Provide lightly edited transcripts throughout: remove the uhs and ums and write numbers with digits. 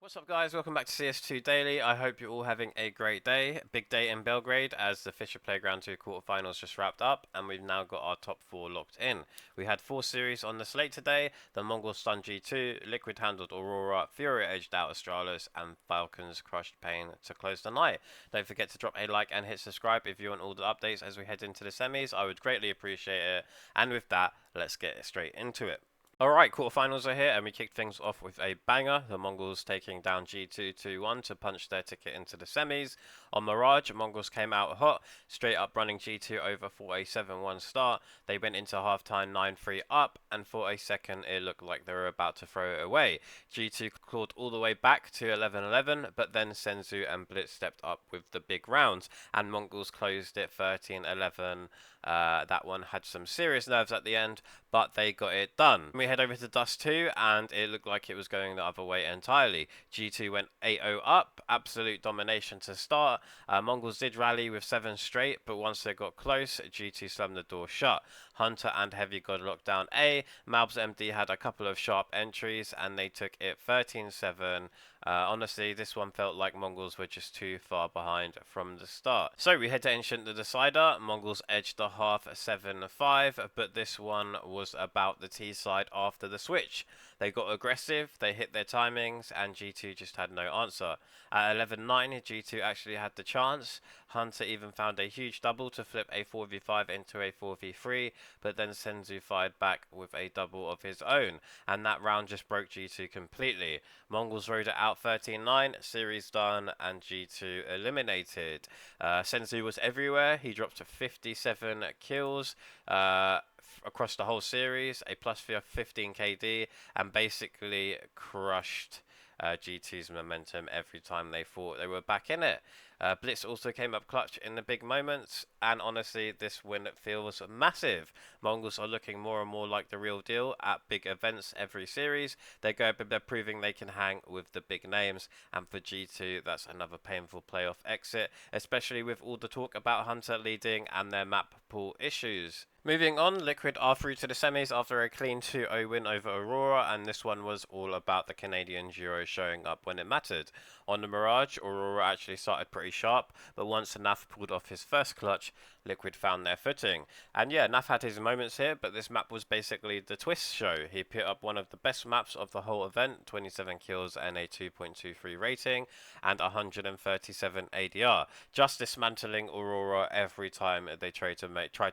What's up guys, welcome back to CS2 Daily. I hope you're all having a great day. Big day in Belgrade as the FISSURE Playground 2 quarterfinals just wrapped up and we've now got our top 4 locked in. We had 4 series on the slate today. The MongolZ stunned G2, Liquid handled Aurora, FURIA edged out Astralis and Falcons crushed Pain to close the night. Don't forget to drop a like and hit subscribe if you want all the updates as we head into the semis. I would greatly appreciate it. And with that, let's get straight into it. Alright, quarterfinals are here and we kicked things off with a banger. The MongolZ taking down G2 2-1 to punch their ticket into the semis. On Mirage, MongolZ came out hot, straight up running G2 over for a 7-1 start. They went into halftime 9-3 up and for a second it looked like they were about to throw it away. G2 clawed all the way back to 11-11 but then senzu and Blitz stepped up with the big rounds and MongolZ closed it 13-11. That one had some serious nerves at the end, but they got it done. We head over to Dust 2, and it looked like it was going the other way entirely. G2 went 8-0 up, absolute domination to start. MongolZ did rally with 7 straight, but once they got close, G2 slammed the door shut. Hunter and Heavy got locked down A. Malbs MD had a couple of sharp entries, and they took it 13-7. Honestly, this one felt like MongolZ were just too far behind from the start. So we head to Ancient the Decider. MongolZ edged the half 7-5, but this one was about the T side after the switch. They got aggressive, they hit their timings, and G2 just had no answer. At 11-9, G2 actually had the chance. Hunter even found a huge double to flip a 4v5 into a 4v3, but then senzu fired back with a double of his own, and that round just broke G2 completely. MongolZ rode it out 13-9, series done, and G2 eliminated. Senzu was everywhere. He dropped to 57 kills across the whole series, a plus 15 KD, and basically crushed G2's momentum every time they thought they were back in it. Blitz also came up clutch in the big moments, and honestly, this win feels massive. MongolZ are looking more and more like the real deal at big events every series. They're proving they can hang with the big names, and for G2, that's another painful playoff exit, especially with all the talk about Hunter leading and their map pool issues. Moving on, Liquid are through to the semis after a clean 2-0 win over Aurora, and this one was all about the Canadian duo showing up when it mattered. On the Mirage, Aurora actually started pretty sharp, but once NAF pulled off his first clutch, Liquid found their footing. And yeah, NAF had his moments here, but this map was basically the Twistzz show. He put up one of the best maps of the whole event, 27 kills and a 2.23 rating, and 137 ADR, just dismantling Aurora every time they try to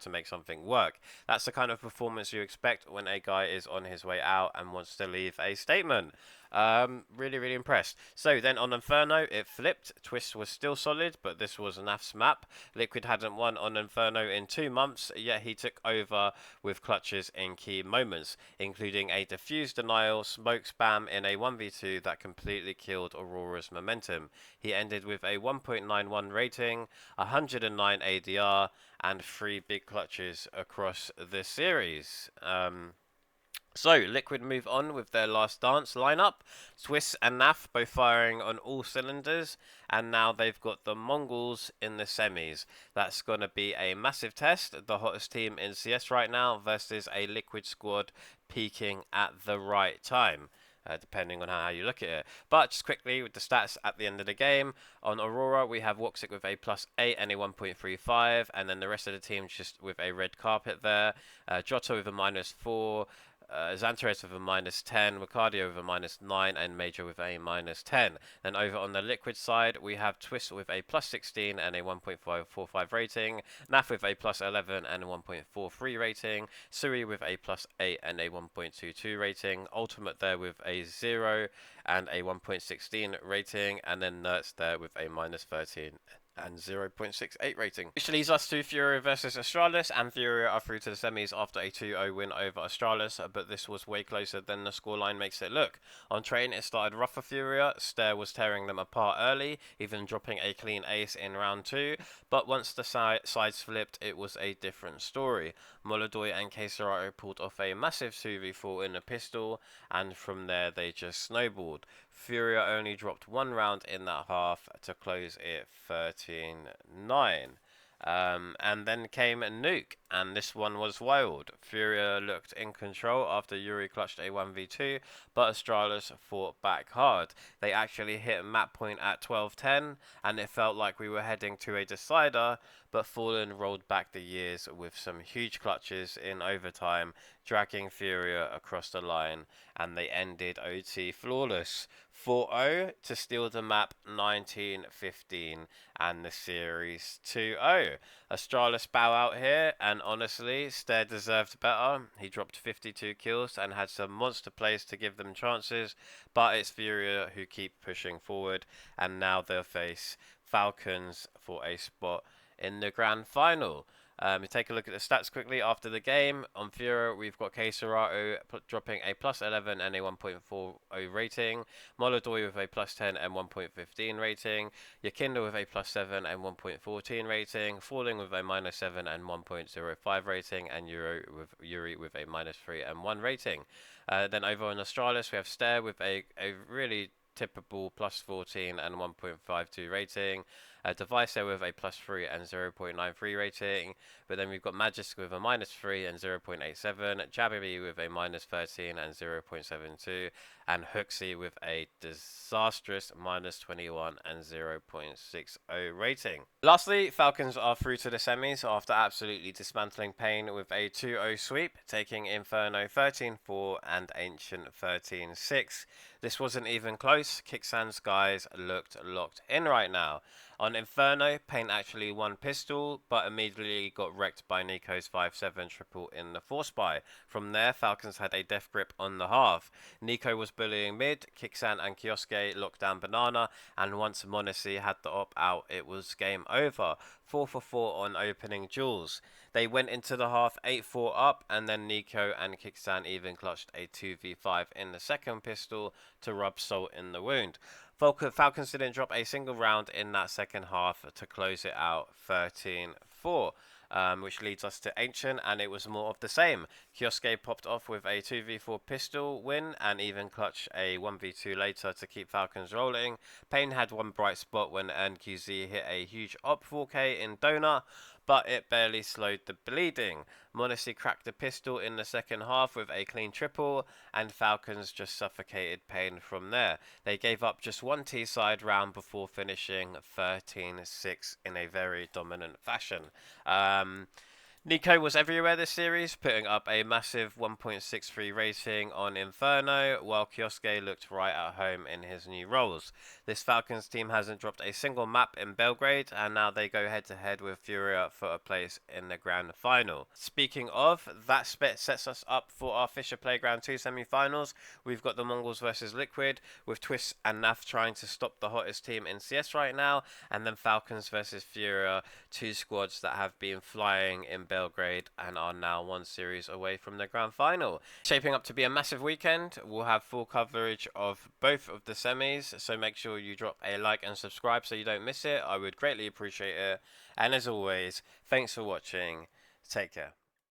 make something work. That's the kind of performance you expect when a guy is on his way out and wants to leave a statement. Really impressed. So then on Inferno, it flipped. Twistzz was still solid, but this was NAF's map. Liquid hadn't won on Inferno in 2 months, yet he took over with clutches in key moments, including a defuse denial, smoke spam in a 1v2 that completely killed Aurora's momentum. He ended with a 1.91 rating, 109 ADR, and 3 big clutches across the series. So, Liquid move on with their last dance lineup. Twistzz and NAF both firing on all cylinders, and now they've got the MongolZ in the semis. That's going to be a massive test, the hottest team in CS right now versus a Liquid squad peaking at the right time. Depending on how you look at it. But just quickly with the stats at the end of the game, on Aurora we have Woxic with a +8 and a 1.35, and then the rest of the team just with a red carpet there. Jotto with a -4, Xantares with a -10, Ricardio with a -9, and Major with a -10. Then over on the Liquid side, we have Twistzz with a +16 and a 1.545 rating, NAF with a +11 and a 1.43 rating, Suri with a +8 and a 1.22 rating, Ultimate there with a 0 and a 1.16 rating, and then Nerds there with a -13 and 0.68 rating. Which leads us to FURIA versus Astralis, and FURIA are through to the semis after a 2-0 win over Astralis, but this was way closer than the scoreline makes it look. On train, it started rough for FURIA. Stair was tearing them apart early, even dropping a clean ace in round 2, but once the sides flipped, it was a different story. Molodoy and Kesararo pulled off a massive 2v4 in a pistol, and from there they just snowballed. FURIA only dropped 1 round in that half to close it 13-9. And then came Nuke, and this one was wild. FURIA looked in control after Yuri clutched a 1v2, but Astralis fought back hard. They actually hit map point at 12:10, and it felt like we were heading to a decider, but Fallen rolled back the years with some huge clutches in overtime, dragging FURIA across the line, and they ended OT flawless. 4-0 to steal the map 19-15 and the series 2-0. Astralis bow out here, and honestly, Stair deserved better. He dropped 52 kills and had some monster plays to give them chances, but it's FURIA who keep pushing forward, and now they'll face Falcons for a spot in the grand final. You take a look at the stats quickly after the game. On FURIA, we've got K-Serato dropping a +11 and a 1.40 rating. Molodoi with a +10 and 1.15 rating. Yakinda with a +7 and 1.14 rating. Falling with a -7 and 1.05 rating. And Yuri with a -3 and 1 rating. Then over on Astralis, we have Stair with a really typical +14 and 1.52 rating. Device there with a +3 and 0.93 rating, but then we've got Magisk with a -3 and 0.87, Jabby with a -13 and 0.72, and Hooksy with a disastrous -21 and 0.60 rating. Lastly, Falcons are through to the semis after absolutely dismantling Pain with a 2-0 sweep, taking Inferno 13-4 and Ancient 13-6. This wasn't even close. Kicksands guys looked locked in right now. On Inferno, Pain actually won pistol, but immediately got wrecked by Nico's 5-7 triple in the force buy. From there, Falcons had a death grip on the half. Nico was bullying mid, Kicksan and Kioske locked down Banana, and once Monacy had the op out, it was game over. 4-for-4 on opening duels. They went into the half 8-4 up, and then Nico and Kicksan even clutched a 2v5 in the second pistol to rub salt in the wound. Falcons didn't drop a single round in that second half to close it out 13-4. Which leads us to Ancient, and it was more of the same. Kioske popped off with a 2v4 pistol win and even clutched a 1v2 later to keep Falcons rolling. Pain had one bright spot when NQZ hit a huge op 4k in Donut, but it barely slowed the bleeding. Monacy cracked the pistol in the second half with a clean triple, and Falcons just suffocated Pain from there. They gave up just one T-side round before finishing 13-6 in a very dominant fashion. Nico was everywhere this series, putting up a massive 1.63 rating on Inferno, while Kioske looked right at home in his new roles. This Falcons team hasn't dropped a single map in Belgrade, and now they go head-to-head with FURIA for a place in the grand final. Speaking of, that sets us up for our FISSURE Playground 2 semi-finals. We've got the MongolZ versus Liquid, with Twistzz and NAF trying to stop the hottest team in CS right now, and then Falcons versus FURIA, two squads that have been flying in Belgrade and are now one series away from the grand final. Shaping up to be a massive weekend. We'll have full coverage of both of the semis, so make sure you drop a like and subscribe so you don't miss it. I would greatly appreciate it. And as always, thanks for watching. Take care.